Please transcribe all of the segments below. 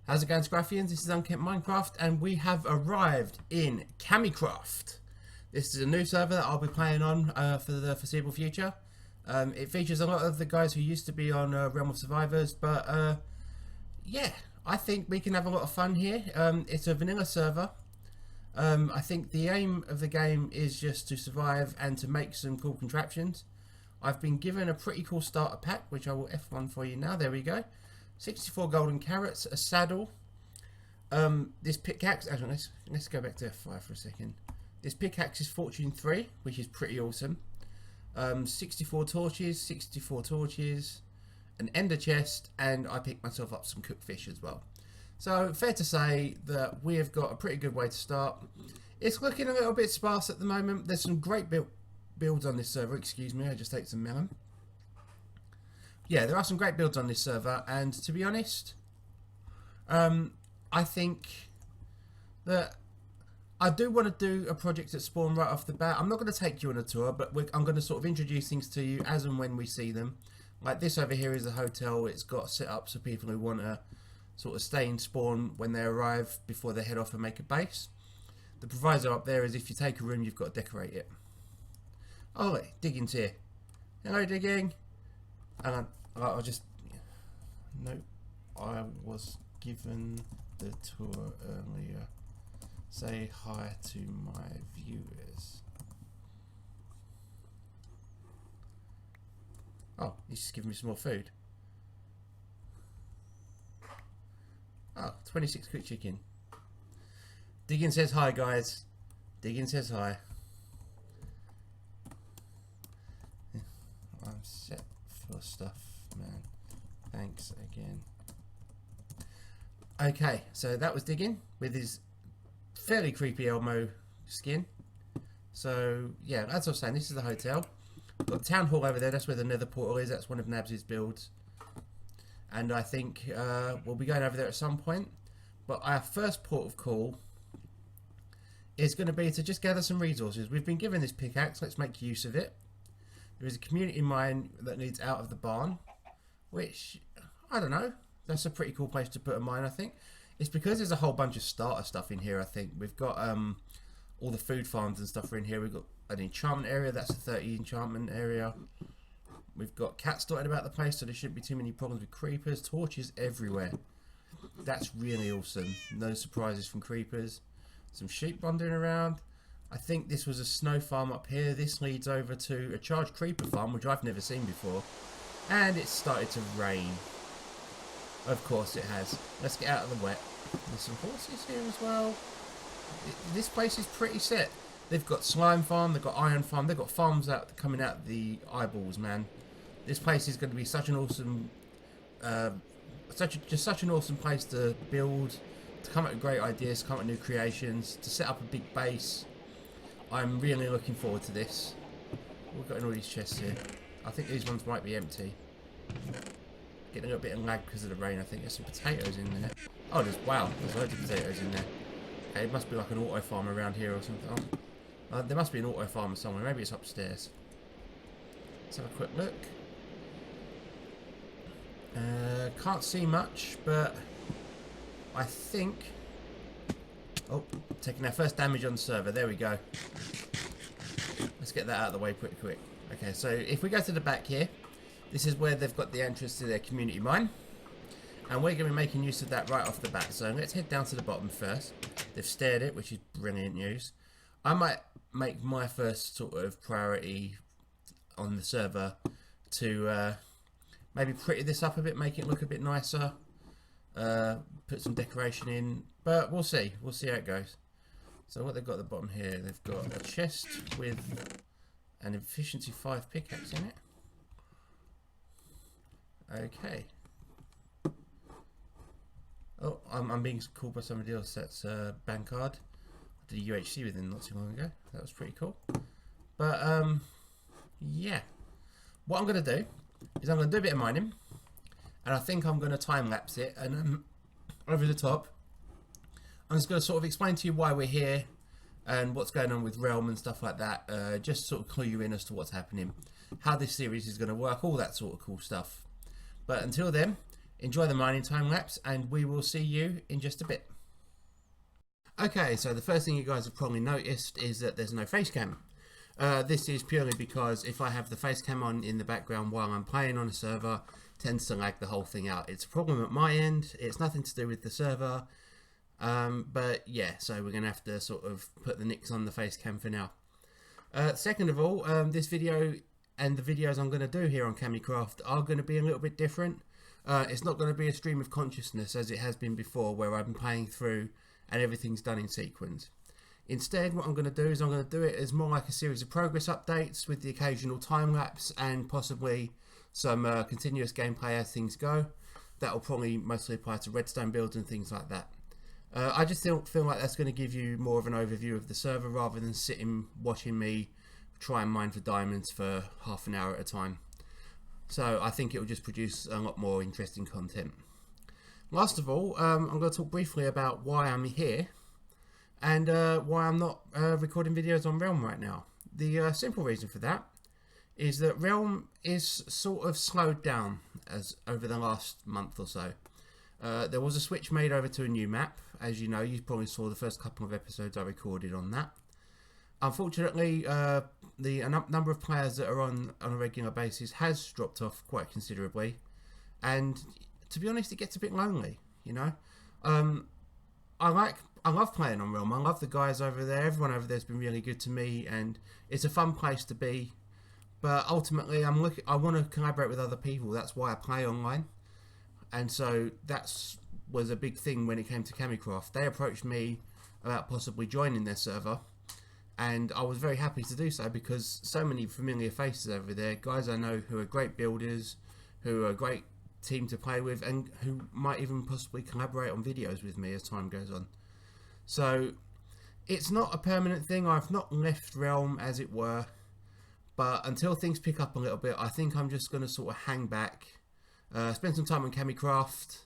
How's it going, Scruffians? This is Unkempt Minecraft, and we have arrived in Kamicraft. This is a new server that I'll be playing on for the foreseeable future. It features a lot of the guys who used to be on Realm of Survivors, but yeah, I think we can have a lot of fun here. It's a vanilla server. I think the aim of the game is just to survive and to make some cool contraptions. I've been given a pretty cool starter pack, which I will F1 for you now. There we go. 64 golden carrots, a saddle. This pickaxe, actually, let's go back to F5 for a second. This pickaxe is Fortune 3, which is pretty awesome. 64 torches, an ender chest, and I picked myself up some cooked fish as well. So fair to say that we have got a pretty good way to start. It's looking a little bit sparse at the moment. There's some great builds on this server. Excuse me, I just ate some melon. Yeah, there are some great builds on this server, and to be honest, I think that I do want to do a project at spawn right off the bat. I'm not going to take you on a tour, but I'm going to sort of introduce things to you as and when we see them. Like this over here is a hotel. It's got set up so people who want to sort of stay in spawn when they arrive before they head off and make a base. The proviso up there is if you take a room, you've got to decorate it. Oh, wait, Digging's here. Hello, Digging. And I'll just... Nope. I was given the tour earlier. Say hi to my viewers. Oh, he's just giving me some more food. Oh, 26 cooked chicken. Diggin says hi, guys. Diggin says hi. I'm set for stuff, man. Thanks again. Okay, so that was Diggin with his fairly creepy Elmo skin. So yeah, as I was saying, this is the hotel. We've got the town hall over there. That's where the nether portal is. That's one of Nabs's builds, and I think we'll be going over there at some point. But our first port of call is going to be to just gather some resources. We've been given this pickaxe. Let's make use of it. There is a community mine that leads out of the barn, which, I don't know, that's a pretty cool place to put a mine, I think. It's because there's a whole bunch of starter stuff in here, I think. We've got all the food farms and stuff are in here. We've got an enchantment area, that's a 30 enchantment area. We've got cats dotted about the place, so there shouldn't be too many problems with creepers. Torches everywhere. That's really awesome. No surprises from creepers. Some sheep wandering around. I think this was a snow farm up here. This leads over to a charged creeper farm, which I've never seen before. And it's started to rain. Of course it has. Let's get out of the wet. There's some horses here as well. This place is pretty set. They've got slime farm, they've got iron farm, they've got farms out coming out the eyeballs, man. This place is going to be such an awesome, just such an awesome place to build, to come up with great ideas, to come up with new creations, to set up a big base. I'm really looking forward to this. We've got in all these chests here. I think these ones might be empty. Getting a little bit of lag because of the rain. I think there's some potatoes in there. Oh, wow, there's loads of potatoes in there. Okay, it must be like an auto farm around here or something. Oh, there must be an auto farm somewhere. Maybe it's upstairs. Let's have a quick look. Can't see much, but I think... Oh, taking our first damage on the server. There we go. Let's get that out of the way pretty quick. Okay, so if we go to the back here, this is where they've got the entrance to their community mine. And we're going to be making use of that right off the bat. So let's head down to the bottom first. They've stared it, which is brilliant news. I might make my first sort of priority on the server to maybe pretty this up a bit, make it look a bit nicer. Put some decoration in, but we'll see. We'll see how it goes. So what they've got at the bottom here, they've got a chest with an efficiency 5 pickaxe in it. Okay. Oh, I'm being called by somebody else. That's Bankard. I did a UHC with him not too long ago. That was pretty cool. But yeah. What I'm going to do is I'm going to do a bit of mining. And I think I'm going to time lapse it. And over the top, I'm just going to sort of explain to you why we're here and what's going on with Realm and stuff like that. Just sort of clue you in as to what's happening, how this series is going to work, all that sort of cool stuff. But until then, enjoy the mining time lapse, and we will see you in just a bit. Okay, so the first thing you guys have probably noticed is that there's no face cam. This is purely because if I have the face cam on in the background while I'm playing on a server, it tends to lag the whole thing out. It's a problem at my end. It's nothing to do with the server. But yeah, so we're going to have to sort of put the nix on the face cam for now. Second of all, this video and the videos I'm going to do here on Kamicraft are going to be a little bit different. It's not going to be a stream of consciousness as it has been before, where I've been playing through and everything's done in sequence. Instead, what I'm going to do is I'm going to do it as more like a series of progress updates with the occasional time lapse and possibly some continuous gameplay as things go. That will probably mostly apply to redstone builds and things like that. I just feel like that's going to give you more of an overview of the server rather than sitting watching me try and mine for diamonds for half an hour at a time. So I think it will just produce a lot more interesting content. Last of all, I'm going to talk briefly about why I'm here and why I'm not recording videos on Realm right now. The simple reason for that is that Realm is sort of slowed down as over the last month or so. There was a switch made over to a new map. As you know, you probably saw the first couple of episodes I recorded on that. Unfortunately, the number of players that are on a regular basis has dropped off quite considerably, and to be honest, it gets a bit lonely, you know. I love playing on Realm. I love the guys over there. Everyone over there's been really good to me, and it's a fun place to be. But ultimately, I want to collaborate with other people. That's why I play online, and so that was a big thing when it came to Kamicraft. They approached me about possibly joining their server, and I was very happy to do so because so many familiar faces over there, guys I know who are great builders, who are great team to play with, and who might even possibly collaborate on videos with me as time goes on. So it's not a permanent thing. I've not left Realm, as it were, but until things pick up a little bit, I think I'm just going to sort of hang back, spend some time on Kamicraft,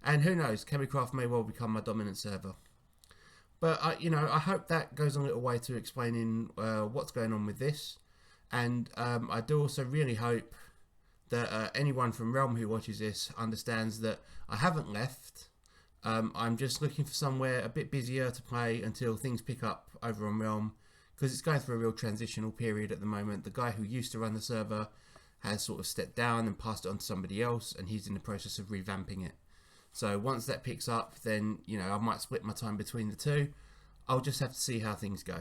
and who knows, Kamicraft may well become my dominant server. But I hope that goes a little way to explaining what's going on with this, and I do also really hope that anyone from Realm who watches this understands that I haven't left. I'm just looking for somewhere a bit busier to play until things pick up over on Realm, because it's going through a real transitional period at the moment. The guy who used to run the server has sort of stepped down and passed it on to somebody else, and he's in the process of revamping it. So once that picks up, then I might split my time between the two. I'll just have to see how things go.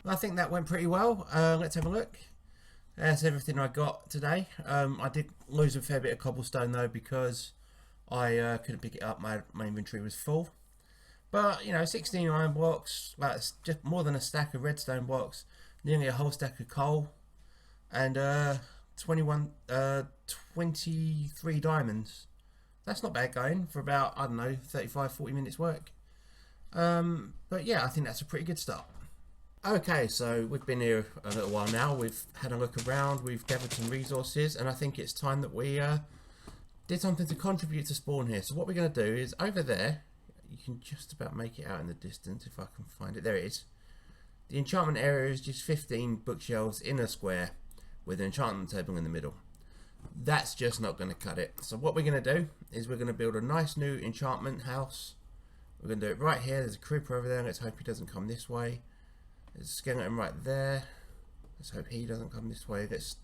I think that went pretty well. Let's have a look. That's everything I got today. I did lose a fair bit of cobblestone though because I couldn't pick it up. My inventory was full. But 16 iron blocks, that's just more than a stack of redstone blocks, nearly a whole stack of coal, and 23 diamonds. That's not bad going for about, I don't know, 35-40 minutes work. But yeah, I think that's a pretty good start. Okay, so we've been here a little while now. We've had a look around, we've gathered some resources, and I think it's time that we did something to contribute to spawn here. So what we're going to do is over there, you can just about make it out in the distance if I can find it. There it is. The enchantment area is just 15 bookshelves in a square with an enchantment table in the middle. That's just not going to cut it. So what we're going to do is we're going to build a nice new enchantment house. We're going to do it right here. There's a creeper over there. Let's hope he doesn't come this way. There's a skeleton right there. Let's hope he doesn't come this way. Let's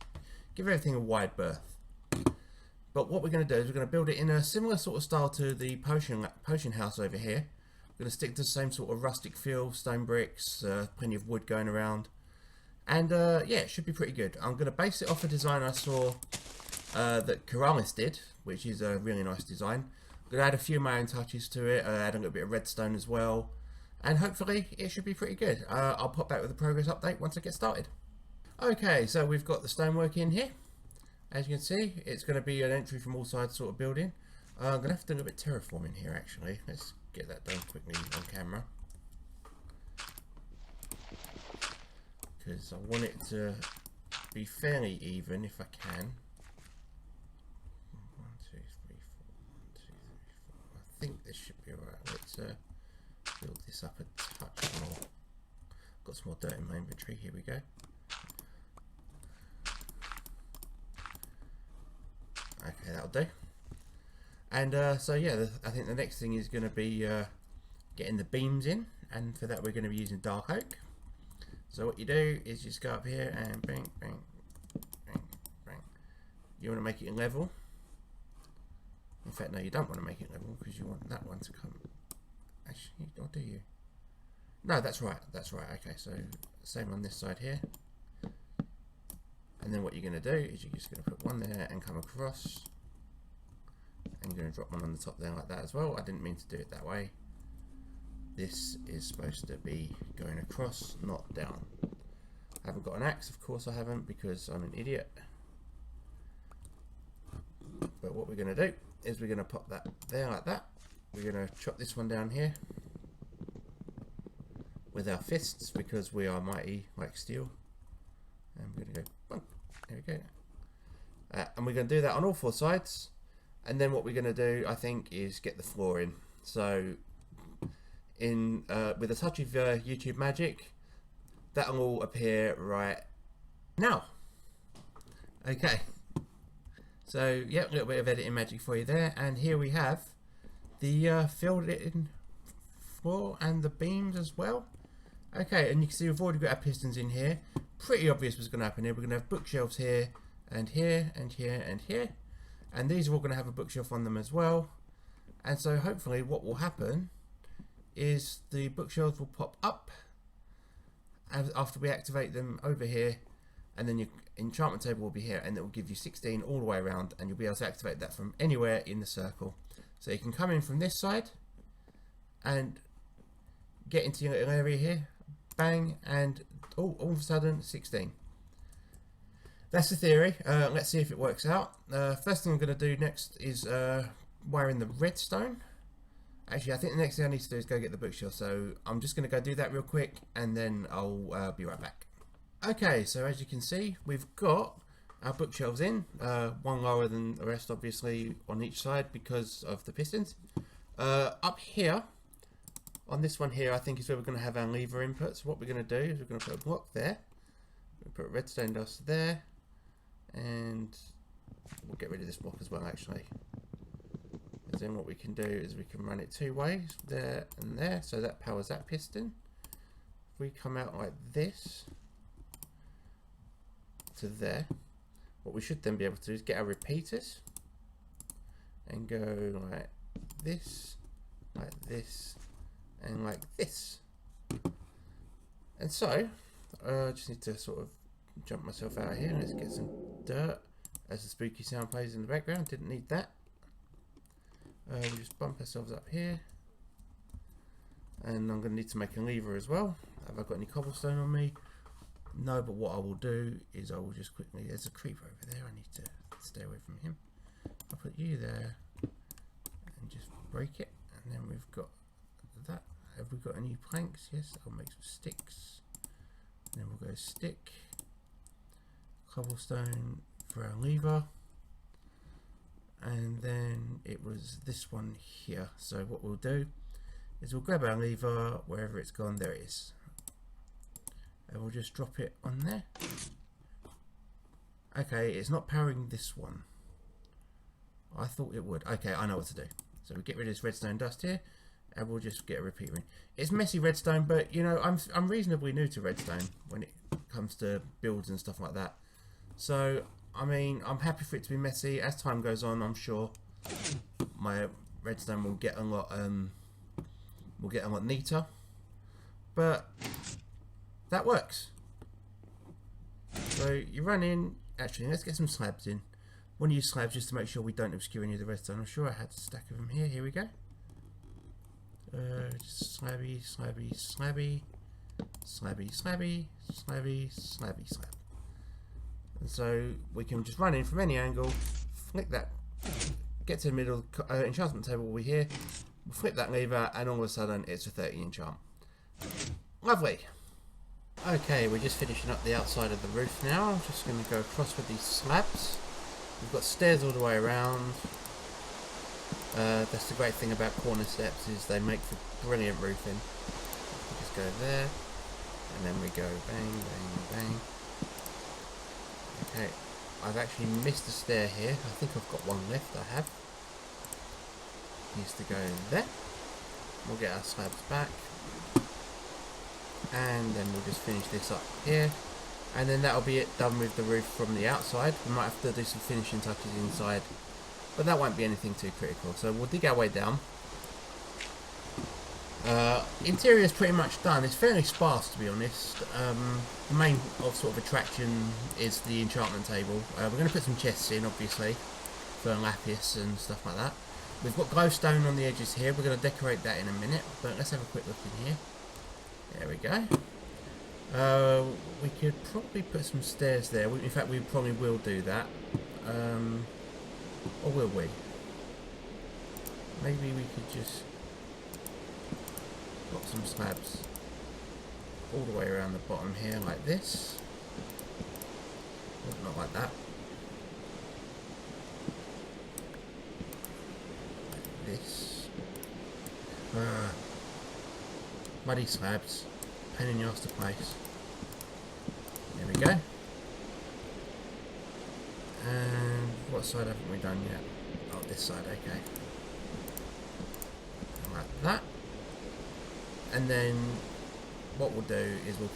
give everything a wide berth. But what we're going to do is we're going to build it in a similar sort of style to the potion house over here. We're going to stick to the same sort of rustic feel, stone bricks, plenty of wood going around. And yeah, it should be pretty good. I'm going to base it off a design I saw that Karalis did, which is a really nice design. I'm going to add a few of my own touches to it, add a little bit of redstone as well. And hopefully it should be pretty good. I'll pop back with a progress update once I get started. Okay, so we've got the stonework in here. As you can see, it's going to be an entry from all sides sort of building. I'm going to have to do a little bit of terraforming here actually. Let's get that done quickly on camera. Because I want it to be fairly even if I can. 1, 2, 3, 4, 1, 2, 3, 4. I think this should be alright. Let's build this up a touch more. Got some more dirt in my inventory. Here we go. Okay, that'll do. And so yeah, I think the next thing is going to be getting the beams in, and for that we're going to be using dark oak. So what you do is just go up here and bang, bang, bang, bang. You want to make it level. In fact, no, you don't want to make it level because you want that one to come. Actually, or do you? No, that's right. That's right. Okay, so same on this side here. And then what you're going to do is you're just going to put one there and come across. And you're going to drop one on the top there like that as well. I didn't mean to do it that way. This is supposed to be going across, not down. I haven't got an axe, of course I haven't, because I'm an idiot. But what we're going to do is we're going to pop that there like that. We're going to chop this one down here with our fists because we are mighty like steel. And we're going to go, boom, there we go. And we're going to do that on all 4 sides. And then what we're going to do, I think, is get the floor in. So, with a touch of YouTube magic, that'll all appear right now. Okay. So, yeah, a little bit of editing magic for you there. And here we have the filled in floor and the beams as well. Okay, and you can see we've already got our pistons in here. Pretty obvious what's going to happen here. We're going to have bookshelves here, and here, and here, and here. And these are all going to have a bookshelf on them as well. And so hopefully what will happen is the bookshelves will pop up after we activate them over here. And then your enchantment table will be here, and it will give you 16 all the way around. And you'll be able to activate that from anywhere in the circle. So you can come in from this side and get into your little area here. Bang, and all of a sudden 16. That's the theory. Let's see if it works out. First thing I'm going to do next is wiring the redstone. Actually, I think the next thing I need to do is go get the bookshelf. So I'm just going to go do that real quick, and then I'll be right back. Okay, so as you can see, we've got our bookshelves in. One lower than the rest, obviously, on each side because of the pistons. Up here, on this one here, I think is where we're going to have our lever input. So what we're going to do is we're going to put a block there. We'll put redstone dust there. And we'll get rid of this block as well, actually. And then what we can do is we can run it 2 ways, there and there. So that powers that piston. If we come out like this to there, what we should then be able to do is get our repeaters and go like this, and like this. And so I just need to sort of jump myself out here. Let's get some dirt as the spooky sound plays in the background. Didn't need that. We'll just bump ourselves up here, and I'm going to need to make a lever as well. Have I got any cobblestone on me? No, but what I will do is I will just quickly, there's a creeper over there, I need to stay away from him. I'll put you there and just break it, and then we've got that. Have we got any planks? Yes, I'll make some sticks. And then we'll go stick, cobblestone for our lever, and then it was this one here. So what we'll do is we'll grab our lever, wherever it's gone, there it is, and we'll just drop it on there, Okay, it's not powering this one. I thought it would. Okay, I know what to do. So we get rid of this redstone dust here, and we'll just get a repeat ring. It's messy redstone, but you know, I'm reasonably new to redstone when it comes to builds and stuff like that. So I mean, I'm happy for it to be messy. As time goes on, I'm sure my redstone will get a lot neater. But that works. So you run in. Actually, let's get some slabs in. I want to use slabs just to make sure we don't obscure any of the redstone. I'm sure I had a stack of them here. Here we go. Just slabby, slabby, slabby, slabby, slabby, slabby, slabby, slab. And so we can just run in from any angle, flick that, get to the middle, enchantment table will be here, we'll flip that lever, and all of a sudden it's a 30 enchant. Lovely. Okay, we're just finishing up the outside of the roof now. I'm just going to go across with these slabs. We've got stairs all the way around. That's the great thing about corner steps, is they make for brilliant roofing. We just go there, and then we go bang, bang, bang. Okay, I've actually missed a stair here. I think I've got one left. I have. Needs to go there. We'll get our slabs back, and then we'll just finish this up here, and then that'll be it done with the roof from the outside. We might have to do some finishing touches inside, but that won't be anything too critical. So we'll dig our way down. Interior is pretty much done. It's fairly sparse, to be honest. The main sort of attraction is the enchantment table. We're going to put some chests in, obviously, for lapis and stuff like that. We've got glowstone on the edges here. We're going to decorate that in a minute, but let's have a quick look in here. There we go. We could probably put some stairs there. In fact, we probably will do that. Or will we? Maybe we could just got some slabs all the way around the bottom here, like this. Not like that. Like this. Muddy slabs. Pain in the arse to place. There we go. And what side haven't we done yet? Oh, this side, okay. Like that. And then what we'll do is we'll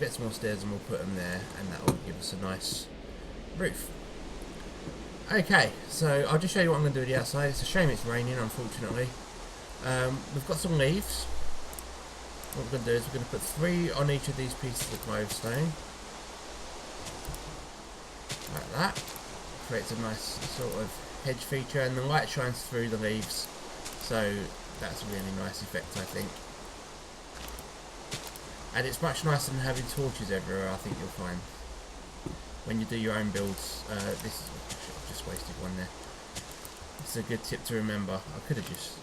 get some more stairs and we'll put them there, and that will give us a nice roof. Okay, so I'll just show you what I'm going to do with the outside. It's a shame it's raining, unfortunately. We've got some leaves. What we're going to do is we're going to put 3 on each of these pieces of glowstone. Like that. Creates a nice sort of hedge feature, and the light shines through the leaves, so that's a really nice effect, I think. And it's much nicer than having torches everywhere, I think you'll find. When you do your own builds, I've just wasted one there. It's a good tip to remember. I could have just,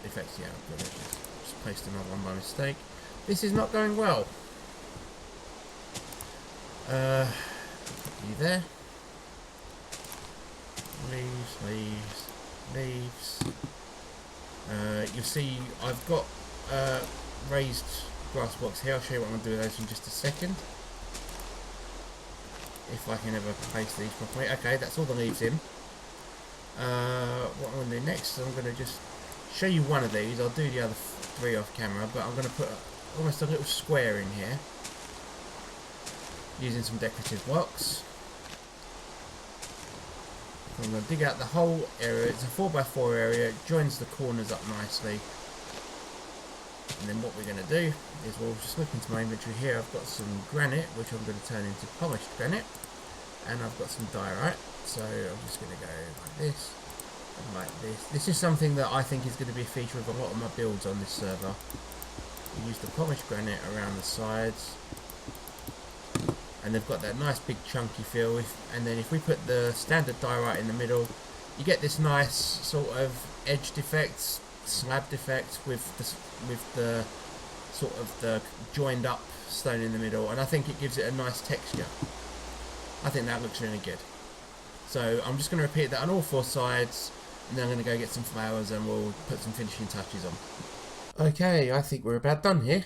effectively, yeah, I could have just placed another one by mistake. This is not going well. You there? Leaves, leaves, leaves. You'll see I've got raised grass blocks here. I'll show you what I'm going to do with those in just a second. If I can ever place these properly. Okay, that's all the leaves in. What I'm going to do next is I'm going to just show you one of these. I'll do the other 3 off camera, but I'm going to put almost a little square in here using some decorative blocks. I'm going to dig out the whole area. It's a 4x4 area. It joins the corners up nicely. And then what we're going to do is we'll just look into my inventory here. I've got some granite, which I'm going to turn into polished granite. And I've got some diorite. So I'm just going to go like this and like this. This is something that I think is going to be a feature of a lot of my builds on this server. We use the polished granite around the sides. And they've got that nice big chunky feel. And then if we put the standard diorite in the middle, you get this nice sort of edged effect, slabbed effect with the sort of the joined up stone in the middle, and I think it gives it a nice texture. I think that looks really good. So I'm just going to repeat that on all 4 sides, and then I'm going to go get some flowers and we'll put some finishing touches on. Okay, I think we're about done here.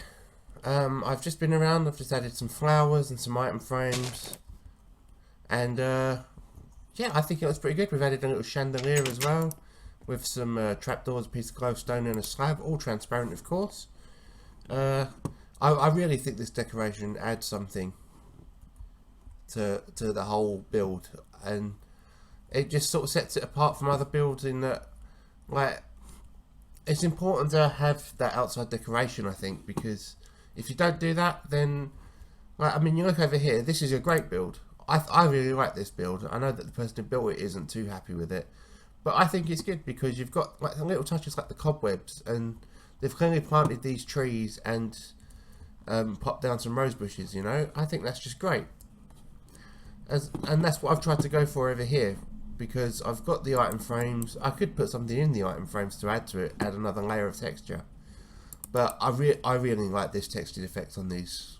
I've just been around, I've just added some flowers and some item frames, And yeah, I think it was pretty good. We've added a little chandelier as well, with some trapdoors, a piece of glowstone and a slab, all transparent of course. I really think this decoration adds something to the whole build, and it just sort of sets it apart from other builds in that, like, it's important to have that outside decoration, I think, because if you don't do that, then, like, I mean, you look over here, this is a great build. I really like this build. I know that the person who built it isn't too happy with it, but I think it's good because you've got like little touches like the cobwebs, and they've clearly planted these trees and popped down some rose bushes, you know. I think that's just great. And that's what I've tried to go for over here, because I've got the item frames. I could put something in the item frames to add to it, add another layer of texture, but I really like this textured effect on these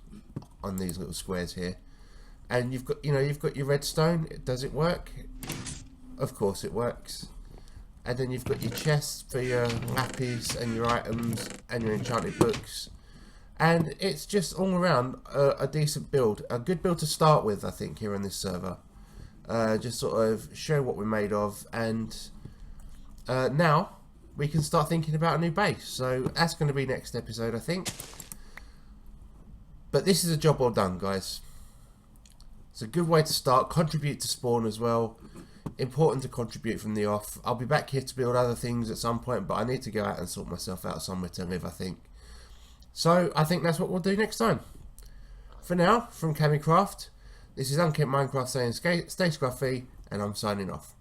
little squares here. And you've got your redstone. Does it work? Of course it works. And then you've got your chests for your lapis and your items and your enchanted books. And it's just all around a decent build, a good build to start with, I think, here on this server. Just sort of show what we're made of, and now we can start thinking about a new base. So that's going to be next episode, I think. But this is a job well done, guys. It's a good way to start. Contribute to spawn as well. Important to contribute from the off. I'll be back here to build other things at some point, but I need to go out and sort myself out somewhere to live, I think. So I think that's what we'll do next time. For now, from Kamicraft, this is Unkempt Minecraft saying stay scruffy, and I'm signing off.